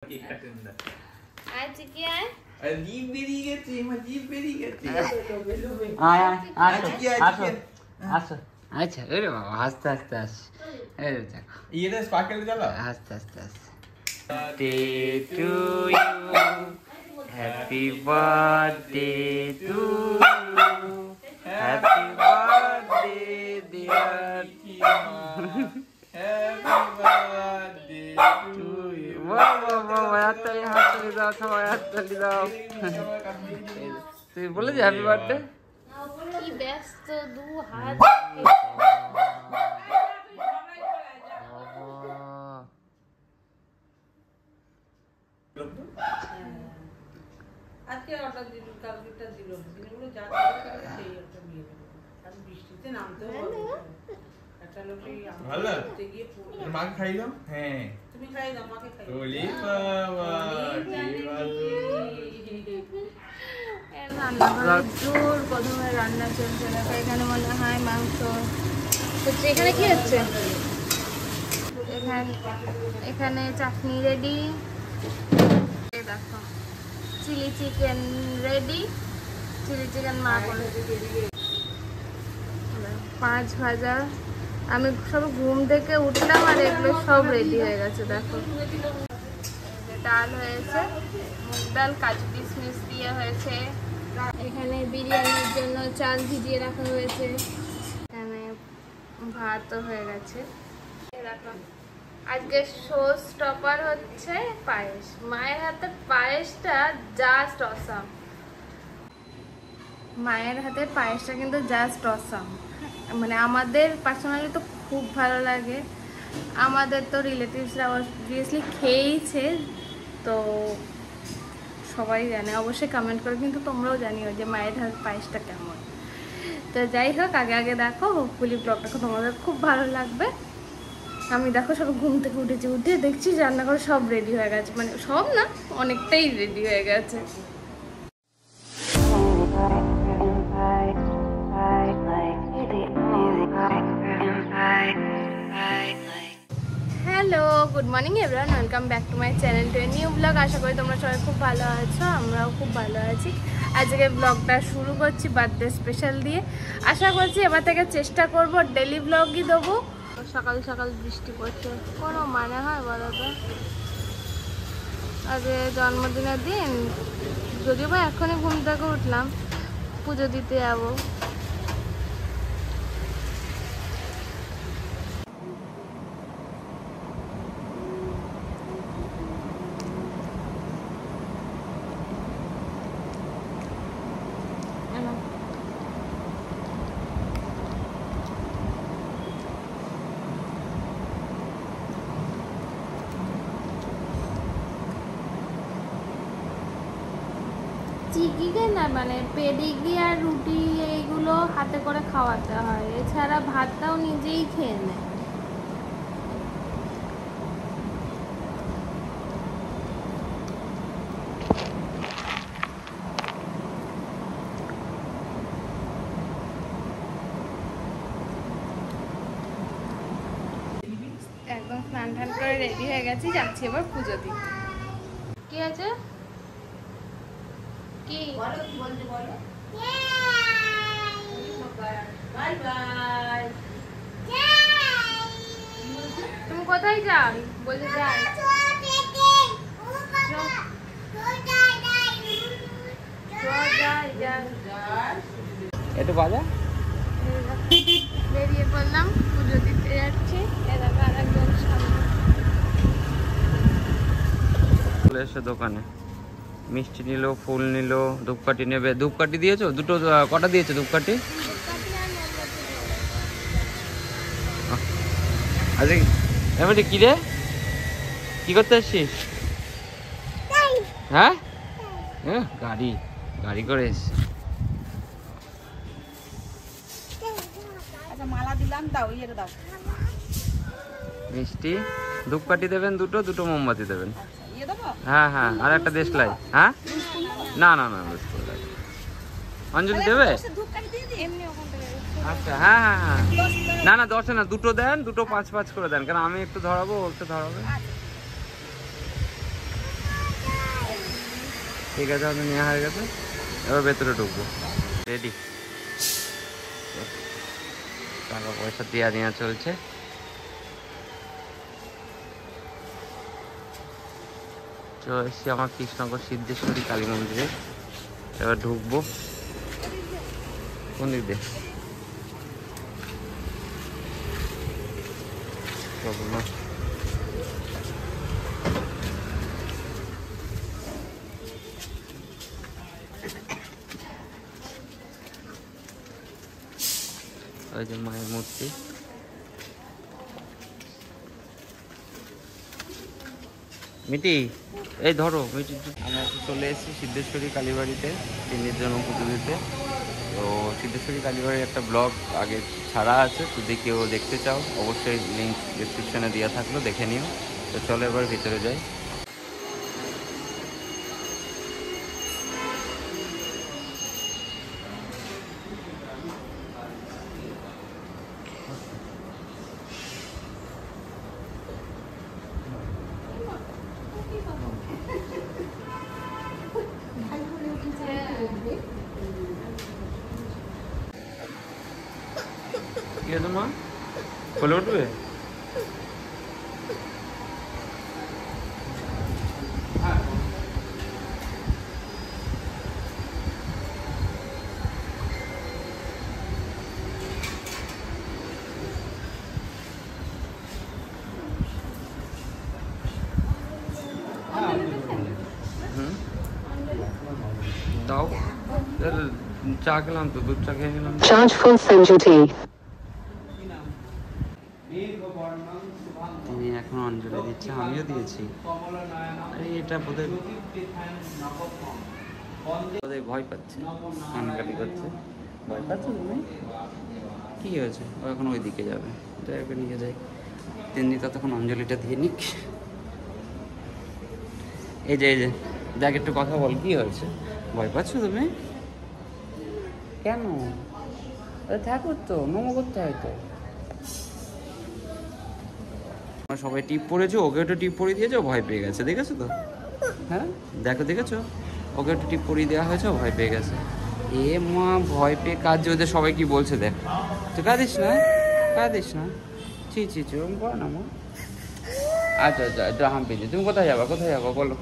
আচ্ছা কি আয় জীব বেরিয়ে গেছে জীব বেরিয়ে গেছে আসো আচ্ছা আরে বাবা আস্তে আস্তে আস এই দেখো এটা স্পার্কেল জ্বালা আস্তে আস্তে আস্তে birthday to you happy birthday to you happy birthday dear happy birthday to you হাততালি দাও সবাই হাততালি দাও তুই বলে যে হ্যাপি বার্থডে কি ব্যস্ত দু হাত আজকে অর্ডার দিল কালকেটা দিল দিনগুলো যা করে সেই একটা নিয়ে গেল আর বৃষ্টিতে নামতে হবে একটা লোকই ভালো আমাকে গিয়ে পড়ে মাকে খাই দাও হ্যাঁ তুমি খাই দাও মাকে খাই ওলি বাবা জোর প্রথমে রান্না চলছে দেখো এখানে মনে হয় মাংস হচ্ছে এখানে কি হচ্ছে এখানে চাটনি রেডি দেখো chilli chicken ready chilli chicken মা করে পাঁচ ভাজা আমি সব ঘুম থেকে উঠলাম আর এগুলো সব রেডি হয়ে গেছে দেখো ডাল হয়েছে মুগ ডাল কাজু কিশমিশ দিয়ে হয়েছে এখানে বিরিয়ানির জন্য চাল ভিজিয়ে রাখা হয়েছে এখানে ভাতও হয়ে গেছে দেখো আজকে শো স্টপার হচ্ছে পায়েস মায়ের হাতের পায়েসটা জাস্ট অসাম মায়ের হাতের পায়েসটা কিন্তু জাস্ট অসাম মানে আমাদের পার্সোনালি তো খুব ভালো লাগে আমাদের তো রিলেটিভসরা অবভিয়াসলি খেয়েইছে তো সবাই জানে অবশ্যই কমেন্ট করো কিন্তু তোমরাও জানিও যে মায়ের হাতের পায়েসটা কেমন তো যাই হোক আগে দেখো হোপফুলি ব্লগটা তোমাদের খুব ভালো লাগবে আমি দেখো সব ঘুম থেকে উঠে দেখছি রান্না করে সব রেডি হয়ে গেছে মানে সব না অনেকটাই রেডি হয়ে গেছে hello good morning everyone welcome back to my channel to a new blog আশা করি তোমরা সবাই খুব ভালো আছো আমরাও খুব ভালো আছি আজকে ব্লগটা শুরু করছি বার্থডে স্পেশাল দিয়ে আশা করছি এবার থেকে চেষ্টা করব ডেলি ব্লগই দেবো সকাল সকাল বৃষ্টি পড়ছে কোনো মানে হয় বলো তো আজকে জন্মদিনের দিন যদিও বা এখনই ঘুম থেকে উঠলাম পুজো দিতে যাবো চিকিকে না মানে পেডিগ্রি আর রুটি এইগুলো হাতে করে খাওয়াতে হয় এছাড়া ভাতটাও নিজেই খেয়ে নেয় একদম স্নান টান করে রেডি হয়ে গেছি যাচ্ছি এবার পুজো দিতে কি আছে কি বলতে বলো বাই বাই তুমি কোথায় যাও বলতে যাই একটু বাজা বেরিয়ে পড়লাম পুজো দিতে যাচ্ছি এলাকা আর একজন সামনে চলে এসো দোকানে মিষ্টি নিল ফুল নিল ধূপকাঠি নেবে ধূপকাঠি দিয়েছো দুটো কটা দিয়েছো ধূপকাঠি আরে এমনি কি রে কি করতে আসছিস হ্যাঁ গাড়ি করে এসছিস আচ্ছা মালা দিলাম দাও ইয়েটা দাও মিষ্টি ধূপকাঠি দেবেন দুটো মোমবাতি দেবেন ইয়ে দেবো হ্যাঁ আর একটা দেশলাই হ্যাঁ না অঞ্জলি দেবে এমনি ওখান থেকে আচ্ছা হ্যাঁ না 10 না দুটো দেন দুটো 5 করে দেন কারণ আমি একটু ধরাবো ও একটু ধরাবে ঠিক আছে, আমাদের নেওয়া হয়ে গেছে। এবার ভেতরে ঢুকবো। রেডি, টাকা পয়সা নেওয়া চলছে। চলে এসছি আমার কৃষ্ণনগর সিদ্ধেশ্বরী কালী মন্দিরে। এবার ঢুকবো। কোন দিক দিয়ে? ওই যে মায়ের মূর্তি। মিটি, এই ধরো মিটি। আমরা চলে এসেছি সিদ্ধেশ্বরী কালীবাড়িতে 3 দিনের জন্য পুজো দিতে। তো সিদ্ধেশ্বরী কালীবাড়ির একটা ব্লগ আগে ছাড়া আছে, যদি কেউ দেখতে চাও অবশ্যই লিঙ্ক ডিসক্রিপশনে দেওয়া থাকলো, দেখে নিও। তো চলো এবার ভিতরে যাই। কি আছে মা, বলে উঠবে? দাও, চা খেলাম তো, দুধ চা খেয়ে নিলাম। Charge full Sanjuti. তিনি এখন অঞ্জলি দিচ্ছে, আমিও দিয়েছি। আরে এটা বোধহয় ভয় পাচ্ছে, কান্নাকাটি করছে। ভয় পাচ্ছ তুমি? কি হয়েছে? ও এখন ওই দিকে যাবে, যাই ওকে নিয়ে যাই। তিনি ততক্ষণ অঞ্জলিটা দিয়ে নিক। এই যে দেখ, একটু কথা বল, কি হয়েছে? ভয় পাচ্ছ তুমি? কেন? ঠাকুর তো নমো করতে হয় তো। সবাই টিপ পড়েছো, ওকে একটু টিপ পরিয়ে দিয়েছো, ভয় পেয়ে গেছে, দেখেছো তো? হ্যাঁ দেখেছো, ওকে একটু টিপ পরিয়ে দেওয়া হয়েছে, ভয় পেয়ে গেছে। এ মা, ভয় পেয়ে কাজ ওদের সবাই কি বলছে দেখ। তুই কাঁদিস না, চি ওরকম কর না মা। আচ্ছা একটু হাম পেয়েছি। তুমি কোথায় যাবা বলো?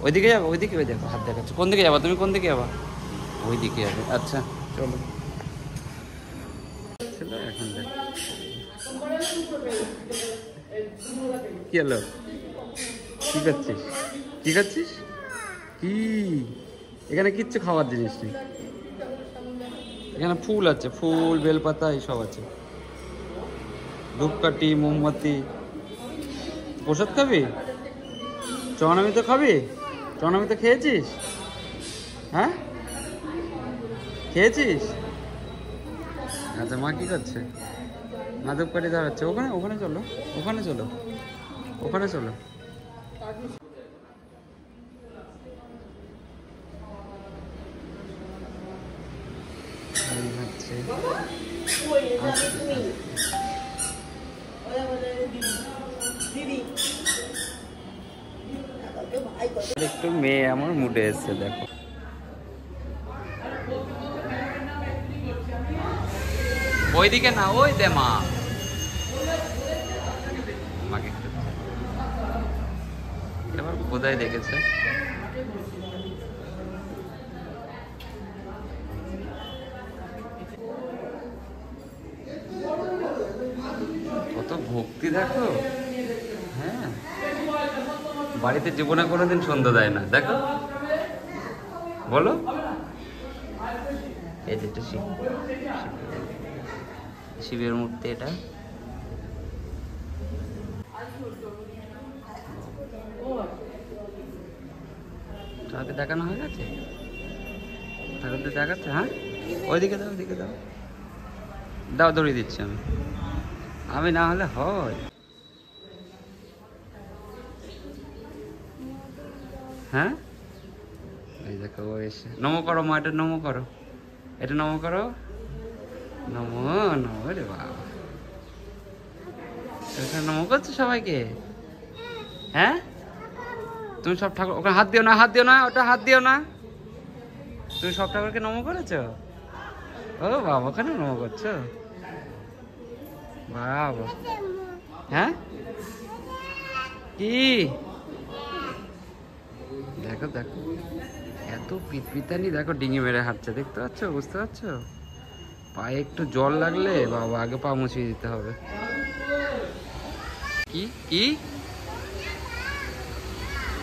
ওইদিকে যাবো? ওই দেখো হাত দেখাচ্ছে। কোন দিকে যাবা তুমি? কোন দিকে যাবা? ওই দিকে যাবে। আচ্ছা চলো। এখন দেখ কি হলো, কি করছিস? কি এখানে কিচ্ছু খাওয়ার জিনিস নেই। এখানে ফুল আছে, ফুল, বেলপাতা এইসব আছে, ধূপকাঠি, মোমবাতি। প্রসাদ খাবি? চরণামি তো খাবি? চরণামি তো খেয়েছিস? হ্যাঁ খেয়েছিস? আচ্ছা, মা কি করছে? মা ধূপকাঠি ধরাচ্ছে। ওখানে চলো। একটু মেয়ে আমার মুডে এসছে, দেখো। ওইদিকে না, ওই দে মা। এবার কোথায় দেখেছে? কত ভক্তি দেখো। হ্যাঁ, বাড়িতে জীবনে কোনোদিন সন্ধ্যা দেয় না, দেখো। বলো, এই যে এটা শিবের মূর্তি, এটা ঠাকুর দেখানো হয়ে গেছে। ঠাকুরদের দেখাচ্ছে। হ্যাঁ, ওইদিকে দাও দৌড়িয়ে দিচ্ছি আমি না হলে হয়। হ্যাঁ, এই দেখো ও এসে। নমো করো মা, এটা নমো করো, নমো রে বাবা। নমো করছো সবাইকে? হ্যাঁ, তুমি সব ঠাকুর ওখানে হাত দিও না, হাত দিও না, ওটা হাত দিও না। তুমি সব ঠাকুরকে নমো করেছো? ও বাবা, ওখানে নমো করছো? বাবা, হ্যাঁ কি দেখো দেখো, এত পিতপিতানি দেখো, ডিঙি মেরে হাঁটছে, দেখতে পাচ্ছ, বুঝতে পারছো? পায়ে একটু জল লাগলে বাবা আগে পা মুছিয়ে দিতে হবে। কি কি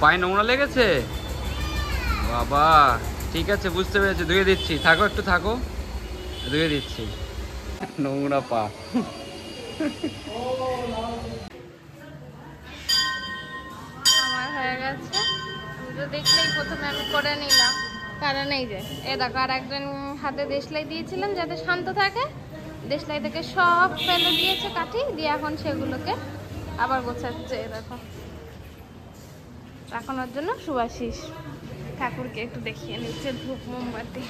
পায়ে নোংরা লেগেছে? বাবা ঠিক আছে, বুঝতে পেরেছি, ধুয়ে দিচ্ছি, থাকো একটু থাকো, ধুয়ে দিচ্ছি। নোংরা পা। আমার হয়ে গেছে, পুজো দেখলেই প্রথমে আমি করে নিলাম, কারণ এই যে দেখো আর একজন হাতে দেশলাই দিয়েছিলাম যাতে শান্ত থাকে, দেশলাই থেকে সব ফেলে দিয়েছে কাঠি দিয়ে, এখন সেগুলোকে আবার গোছাচ্ছে। দেখো রাখানোর জন্য সুবাসিস ঠাকুরকে একটু দেখিয়ে নিচ্ছে ধূপ মোমবাতি।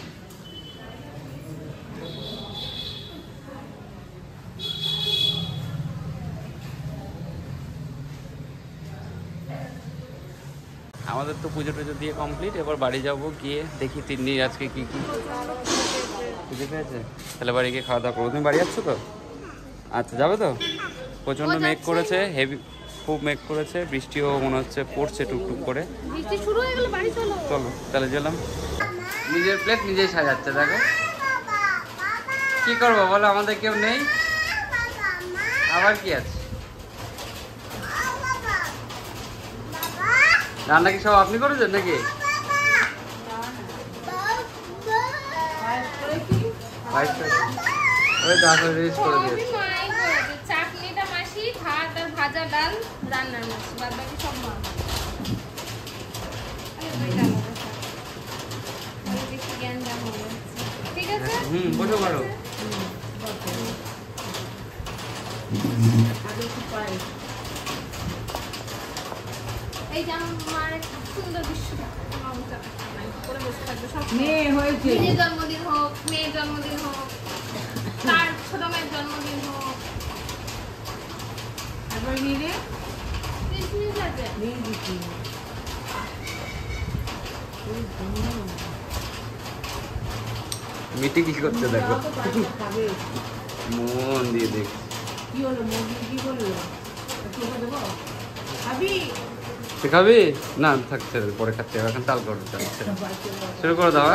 আমাদের তো পুজো টুজো দিয়ে কমপ্লিট, এবার বাড়ি যাব, গিয়ে দেখি তিন্নির আজকে কি কি পুজো পেয়েছে, তাহলে বাড়ি গিয়ে খাওয়া দাওয়া করবো। তুমি বাড়ি যাচ্ছ তো? আচ্ছা যাবে তো? প্রচণ্ড মেঘ করেছে, হেভি খুব মেঘ করেছে, বৃষ্টিও মনে হচ্ছে পড়ছে টুকটুক করে। বৃষ্টি শুরু হয়ে গেল, বাড়ি চলো। চলো তাহলে গেলাম। নিজের প্লেট নিজেই সাজাচ্ছে, দেখো কি করবো বলো, আমাদের কেউ নেই, আবার কি আছে? রান্না কি সব আপনি করেছেন নাকি? চাটনিটা মাসি, ভাত আর ভাজা ডাল রান্নার মাসি, বাদ বাকি সব মা। ঠিক আছে, বসো পারো। এই যে আমার সুন্দর দৃশ্য করে বসে থাকবে সব। মেয়ে হয়েছে, নিজের জন্মদিন হোক, মেয়ের জন্মদিন হোক, তার ছোট মেয়ের জন্মদিন হোক, একবার নিয়ে নে, 30 মিনিট লাগবে। নিয়ে দিচ্ছি। মিটি কি করছে দেখো, খাবে মন দিয়ে দেখ। কি হলো, মুরগি কি বললো? তোকে দেবো, খাবি? তুই খাবি না? থাকছে পরে খাচ্ছে, এখন চাল করো, চালছে শুরু করে দাও।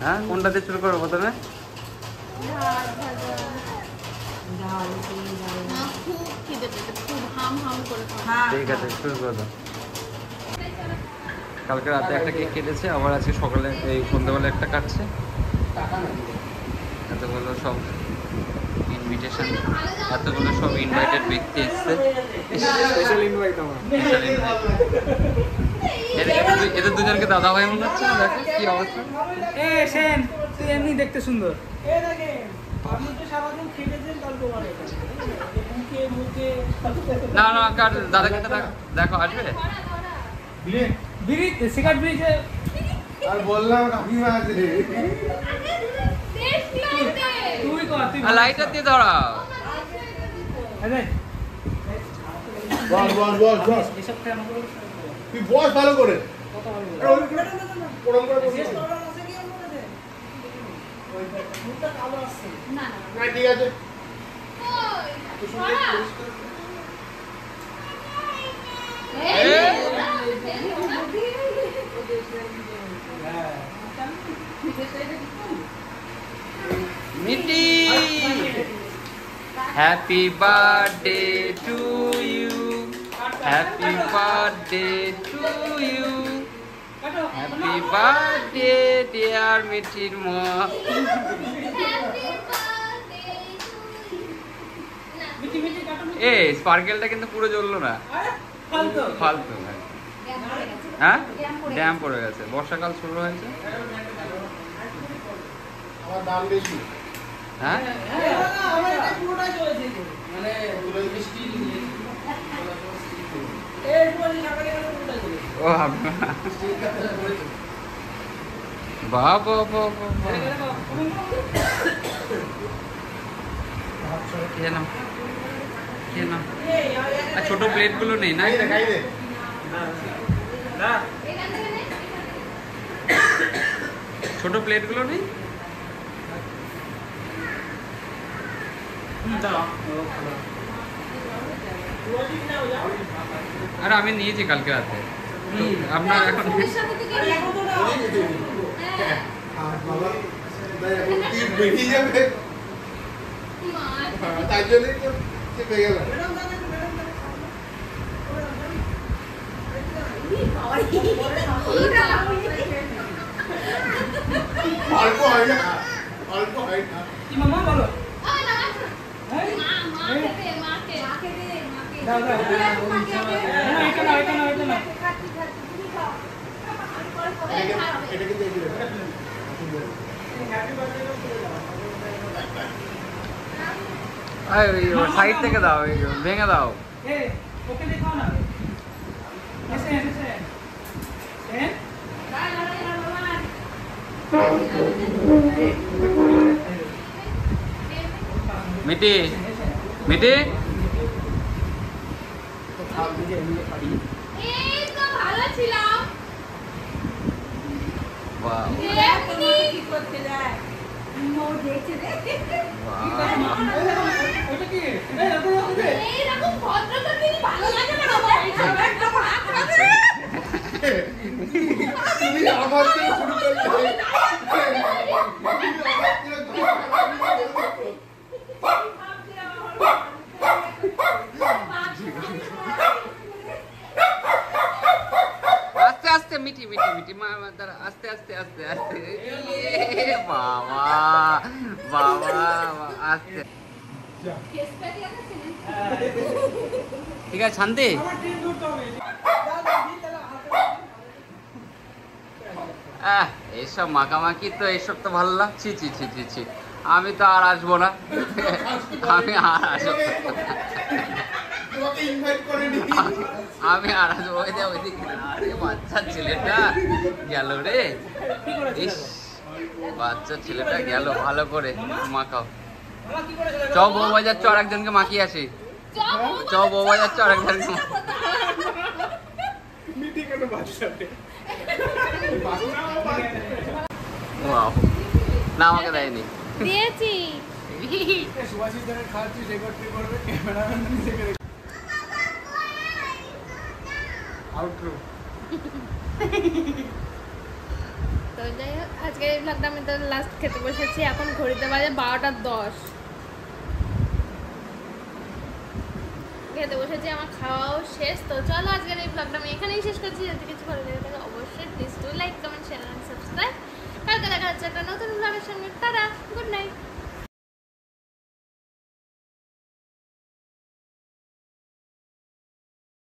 হ্যাঁ কোনটা দিয়ে শুরু করো প্রথমে? ভাত ভাজা ডাল, ডাল। মা খুব খিদে পেয়েছে, খুব হাম হাম করে খাওয়া। হ্যাঁ, ঠিক আছে শুরু করে দাও। কালকে রাতে একটা কেক কেটেছে, আবার আজকে সকালে এই সন্ধ্যাবেলা একটা কাটছে। এতগুলো সব ইনভিটেশন, এতগুলো সব ইনভাইটেড ব্যক্তি এসছে। স্পেশাল ইনভাইট আমার। এদের দুজনকে দাদা ভাই মনে হচ্ছে না, দেখো কি অবস্থা। এ সেন, তুই এমনি দেখতে সুন্দর। আপনি তো সারাদিন খেটেছেন, গল্প করে মুখে মুখে না না কার দাদাকে দেখো আসবে। বিড়ি সিগারেট বিড়িতে আর বললাম কাকিমা আছে। তুই কর, তুই লাইটার দিয়ে ধরাও। আরে বস বস বস বস, এসব খেয়ে আমাকে তুই বস ভালো করে। কথা বলবো। আরে ওই প্রণাম করে বসে। মুখটা কালো আসছে। না না ঠিক আছে। Mithi happy birthday to you, happy birthday to you, happy birthday dear মিঠির মা। এ স্পার্কেলটা কিন্তু পুরো জ্বললো না, ফালতু। হ্যাঁ ড্যাম পড়ে গেছে, বর্ষাকাল শুরু হয়েছে। আমার দাম বেশি। হ্যাঁ পুরোটাই চলেছে মানে মিষ্টি এই বলি সকালে পুরোটাই চলেছে। ও বাবা বাবা খেয়ে নাও, খেয়ে নাও। আর ছোট প্লেটগুলো নেই না? খাই দে খাই দে। না ছোট প্লেটগুলো নেই? দাও আরে আমি নিয়েছি কালকে রাতে। তো আপনার এখন আর বাবা এখন টিপ বেরিয়ে যাবে, তাই জন্যই তো চেপে গেল। অল্প হয় না, অল্প হয় না। কি মামা বলো দাও দাও এটা না এটা না এটা না এটা কিন্তু সাইড থেকে দাও, ভেঙে দাও। এ ওকে দেখাও না এসে এসে এ মিটি মিটি এই তো ভালো ছিলাম। বাহ কি করতে যায় ওটা কি এই ওকে এইরকম ভদ্রতা তিনি ভালো লাগে না বাবা। তুমি আমার থেকে শুরু করলে। আস্তে আস্তে মিটি মিটি মিটি মা দাঁড়া, আস্তে আস্তে আস্তে আস্তে। বাবা বাবা আস্তে। ঠিক আছে শান্তি। আমার টিম ধরতে হবে এইসব মাখামাখি তো এইসব তো ভালো লাগছে। ছি ছি ছি ছি, আমি তো আর আসবো না, আমি আর আসবো তোমাকে ইনভাইট করেনি। আমি আর আসবো। ওই দেখ ওইদিক, আরে বাচ্চা ছেলেটা গেল রে, ইস বাচ্চা ছেলেটা গেল। ভালো করে মাখাও। মামা কি করে চলে চ বউ বাজার চ, আরেকজনকে মাখিয়ে আসি। চ বউ বাজার চ, আরেকজনকে মিটি কেন বাচ্চাতে? ওয়াও, না আমাকে দেয়নি। দিয়েছি। সুভাষিস ধরে খাচ্ছি রেকর্ড করবে ক্যামেরাম্যান নিজেকে আউটরো। তো যাই হোক, আজকের এই ভ্লগটা আমি তো লাস্ট খেতে বসেছি। এখন ঘড়িতে বাজে 12:10। খেতে বসেছি, আমার খাওয়াও শেষ। তো চলো আজকের এই ভ্লগটা আমি এখানেই শেষ করছি। যদি কিছু ভালো লেগে থাকে অবশ্যই please do like, comment, share and subscribe. কালকে দেখা হচ্ছে একটা নতুন ভ্লগের সঙ্গে। Tata, good night.